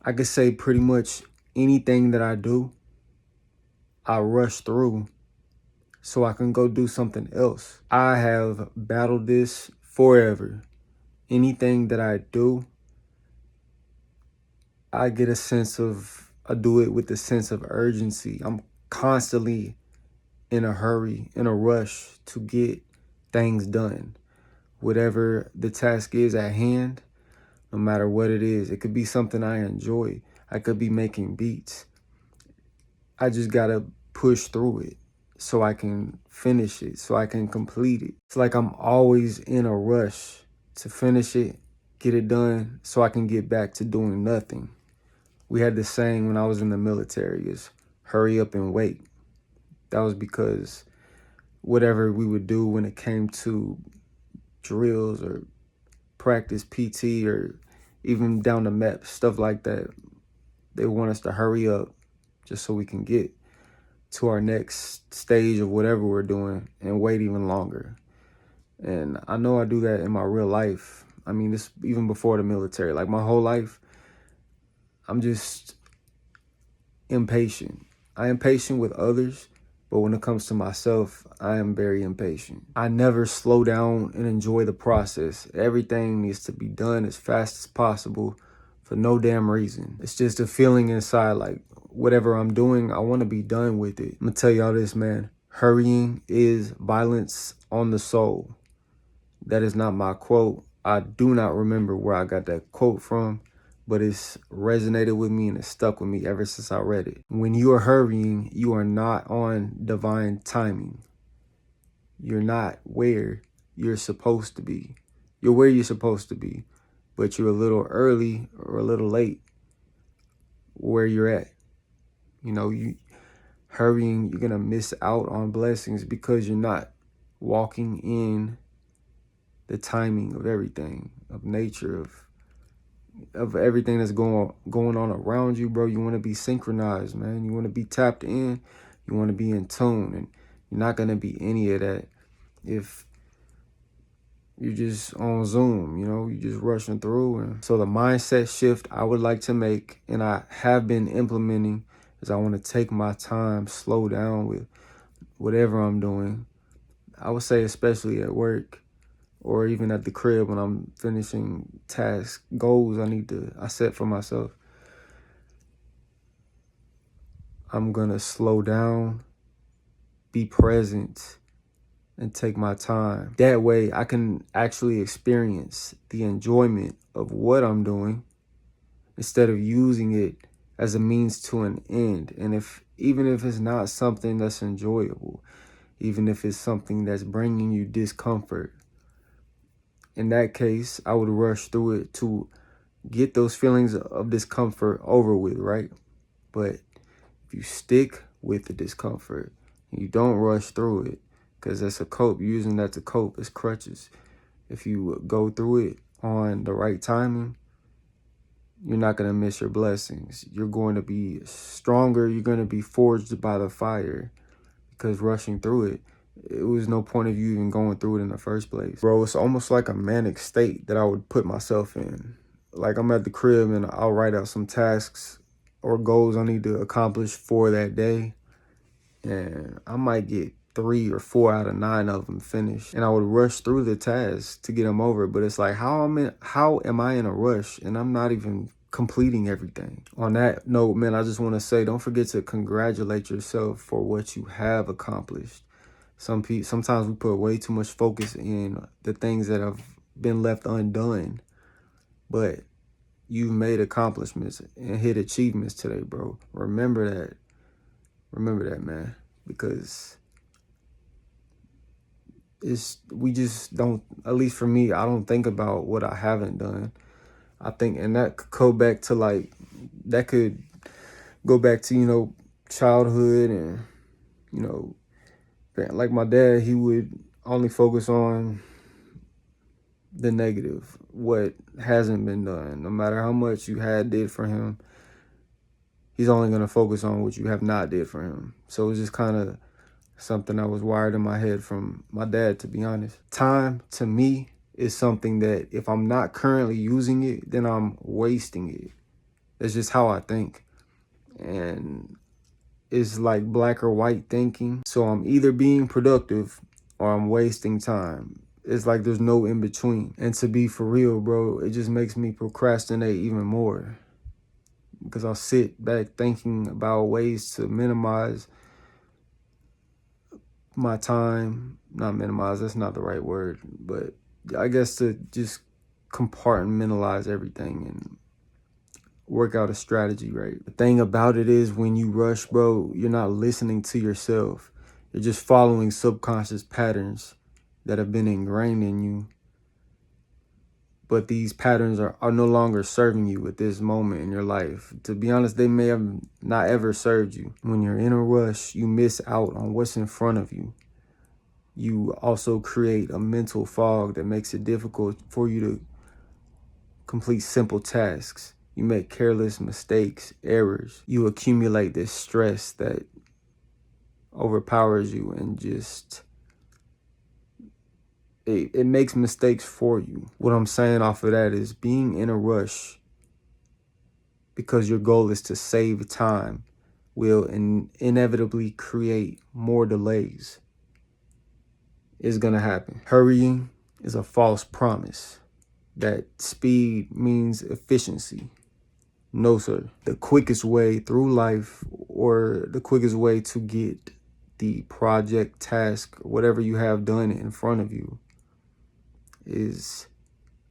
I could say pretty much anything that I do, I rush through so I can go do something else. I have battled this forever. Anything that I do, I get a sense of, I do it with a sense of urgency. I'm constantly in a hurry, in a rush to get things done. Whatever the task is at hand, no matter what it is, it could be something I enjoy. I could be making beats. I just gotta push through it so I can finish it, so I can complete it. It's like I'm always in a rush to finish it, get it done, so I can get back to doing nothing. We had this saying when I was in the military is hurry up and wait. That was because whatever we would do when it came to drills or practice PT or even down the map, stuff like that, they want us to hurry up just so we can get to our next stage of whatever we're doing and wait even longer. And I know I do that in my real life. I mean, this even before the military, like my whole life, I'm just impatient. I am patient with others, but when it comes to myself, I am very impatient. I never slow down and enjoy the process. Everything needs to be done as fast as possible for no damn reason. It's just a feeling inside like whatever I'm doing, I want to be done with it. I'm gonna tell y'all this, man. Hurrying is violence on the soul. That is not my quote. I do not remember where I got that quote from, but it's resonated with me and it's stuck with me ever since I read it. When you are hurrying, you are not on divine timing. You're not where you're supposed to be. You're where you're supposed to be, but you're a little early or a little late where you're at. You know, you hurrying, you're gonna miss out on blessings because you're not walking in the timing of everything, of nature, of everything that's going on around you, bro. You want to be synchronized, man. You want to be tapped in. You want to be in tune, and you're not gonna be any of that if you're just on Zoom. You know, you're just rushing through. And so the mindset shift I would like to make, and I have been implementing, is I want to take my time, slow down with whatever I'm doing. I would say especially at work or even at the crib when I'm finishing tasks, goals I set for myself. I'm gonna slow down, be present, and take my time. That way I can actually experience the enjoyment of what I'm doing instead of using it as a means to an end. And even if it's not something that's enjoyable, even if it's something that's bringing you discomfort, in that case, I would rush through it to get those feelings of discomfort over with, right? But if you stick with the discomfort, you don't rush through it, because that's a cope. You're using that to cope as crutches. If you go through it on the right timing, you're not going to miss your blessings. You're going to be stronger. You're going to be forged by the fire, because rushing through it, it was no point of you even going through it in the first place. Bro, it's almost like a manic state that I would put myself in. Like I'm at the crib and I'll write out some tasks or goals I need to accomplish for that day. And I might get 3 or 4 out of 9 of them finished. And I would rush through the tasks to get them over. But it's like, how am I in a rush and I'm not even completing everything? On that note, man, I just want to say, don't forget to congratulate yourself for what you have accomplished. Sometimes we put way too much focus in the things that have been left undone. But you've made accomplishments and hit achievements today, bro. Remember that. Remember that, man. Because we just don't, at least for me, I don't think about what I haven't done. I think, and that could go back to childhood and, you know, like my dad, he would only focus on the negative, what hasn't been done. No matter how much you did for him, he's only going to focus on what you have not did for him. So it's just kind of something that was wired in my head from my dad, to be honest. Time, to me, is something that if I'm not currently using it, then I'm wasting it. That's just how I think. And it's like black or white thinking. So I'm either being productive or I'm wasting time. It's like there's no in between. And to be for real, bro, it just makes me procrastinate even more, because I'll sit back thinking about ways to minimize my time. Not minimize, that's not the right word, but I guess to just compartmentalize everything and work out a strategy, right? The thing about it is, when you rush, bro, you're not listening to yourself. You're just following subconscious patterns that have been ingrained in you. But these patterns are no longer serving you at this moment in your life. To be honest, they may have not ever served you. When you're in a rush, you miss out on what's in front of you. You also create a mental fog that makes it difficult for you to complete simple tasks. You make careless mistakes, errors. You accumulate this stress that overpowers you, and just it makes mistakes for you. What I'm saying off of that is, being in a rush because your goal is to save time will inevitably create more delays. It's gonna happen. Hurrying is a false promise that speed means efficiency. No, sir. The quickest way through life, or the quickest way to get the project, task, whatever you have done in front of you, is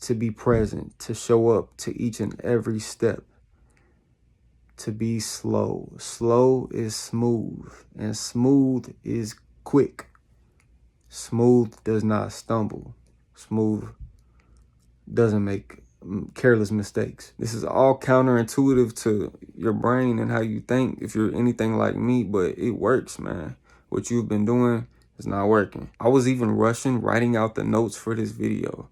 to be present, to show up to each and every step, to be slow. Slow is smooth, and smooth is quick. Smooth does not stumble. Smooth doesn't make careless mistakes. This is all counterintuitive to your brain and how you think, if you're anything like me, but it works, man. What you've been doing is not working. I was even rushing writing out the notes for this video.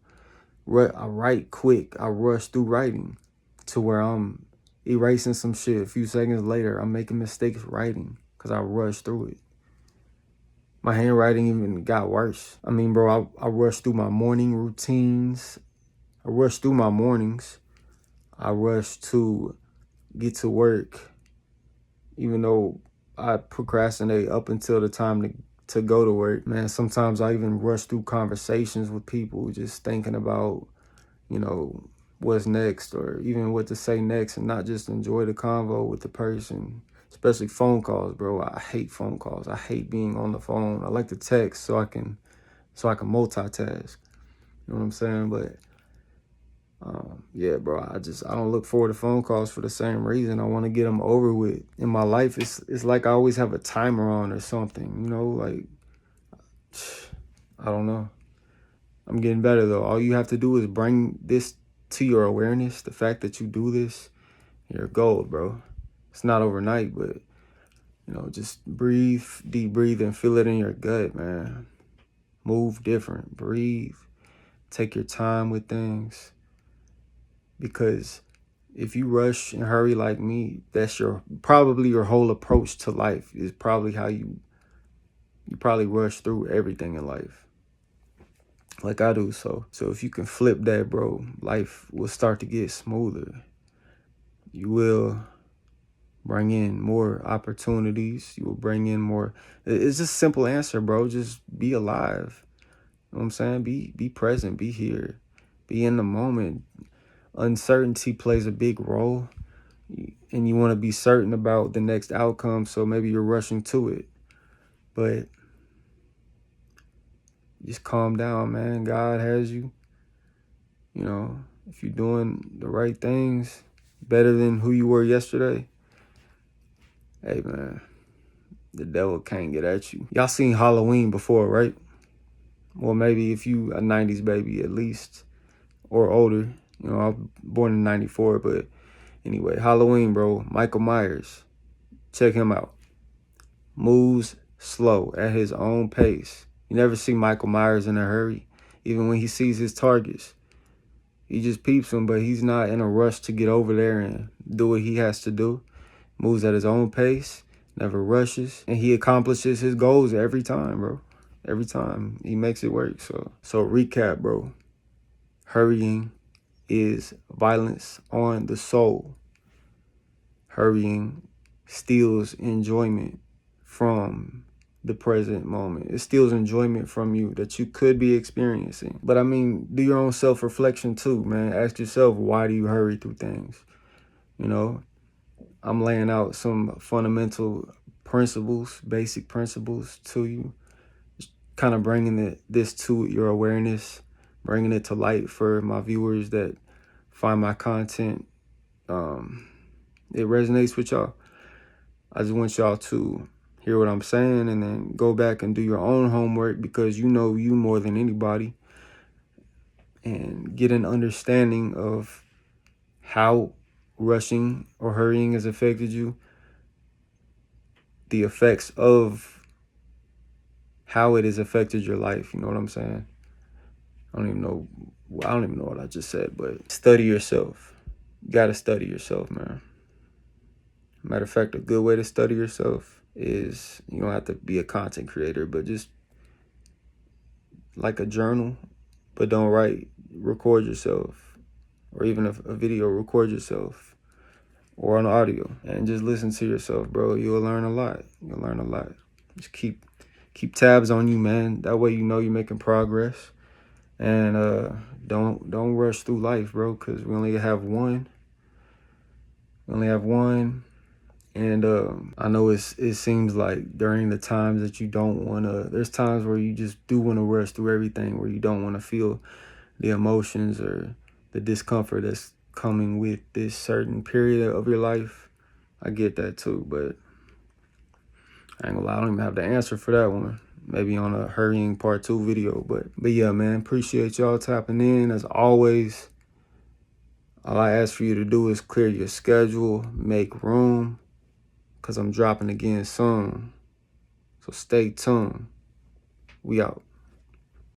I write quick. I rush through writing to where I'm erasing some shit. A few seconds later, I'm making mistakes writing because I rushed through it. My handwriting even got worse. I mean, bro, I rushed through my morning routines. I rushed through my mornings. I rushed to get to work, even though I procrastinate up until the time to go to work. Man, sometimes I even rush through conversations with people, just thinking about, what's next, or even what to say next, and not just enjoy the convo with the person. Especially phone calls, bro. I hate phone calls. I hate being on the phone. I like to text so I can multitask. You know what I'm saying? But yeah, bro, I don't look forward to phone calls for the same reason. I want to get them over with. In my life, it's like I always have a timer on or something, like, I don't know. I'm getting better though. All you have to do is bring this to your awareness. The fact that you do this, you're gold, bro. It's not overnight, but just breathe, deep breathe, and feel it in your gut, man. Move different, breathe, take your time with things. Because if you rush and hurry like me, that's probably your whole approach to life, is probably how you probably rush through everything in life, like I do. So if you can flip that, bro, life will start to get smoother. You will bring in more opportunities. You will bring in more. It's just a simple answer, bro. Just be alive. You know what I'm saying? Be present. Be here. Be in the moment. Uncertainty plays a big role, and you want to be certain about the next outcome, so maybe you're rushing to it. But just calm down, man. God has you. If you're doing the right things, better than who you were yesterday, hey, man, the devil can't get at you. Y'all seen Halloween before, right? Well, maybe if you a 90s baby at least, or older. I was born in 94, but anyway, Halloween, bro. Michael Myers. Check him out. Moves slow at his own pace. You never see Michael Myers in a hurry. Even when he sees his targets, he just peeps them, but he's not in a rush to get over there and do what he has to do. Moves at his own pace, never rushes, and he accomplishes his goals every time, bro. Every time he makes it work. So recap, bro. Hurrying is violence on the soul. hurrying steals enjoyment from the present moment. It steals enjoyment from you that you could be experiencing. But I mean, do your own self-reflection too, man. Ask yourself, why do you hurry through things? You know, I'm laying out some fundamental principles, basic principles to you, kind of bringing this to your awareness, bringing it to light for my viewers that find my content. It resonates with y'all. I just want y'all to hear what I'm saying and then go back and do your own homework, because you know you more than anybody, and get an understanding of how rushing or hurrying has affected you, the effects of how it has affected your life. You know what I'm saying? I don't even know what I just said, but study yourself. You gotta study yourself, man. Matter of fact, a good way to study yourself is, you don't have to be a content creator, but just like a journal, but don't write. Record yourself, or even a video, record yourself, or an audio, and just listen to yourself, bro. You'll learn a lot. You'll learn a lot. Just keep tabs on you, man. That way you know you're making progress. And don't rush through life, bro, because we only have one. And I know it seems like during the times that you don't want to, there's times where you just do want to rush through everything, where you don't want to feel the emotions or the discomfort that's coming with this certain period of your life. I get that too, but I ain't gonna lie, I don't even have the answer for that one. Maybe on a hurrying part 2 video, but yeah, man, appreciate y'all tapping in. As always, all I ask for you to do is clear your schedule, make room, because I'm dropping again soon. So stay tuned. We out.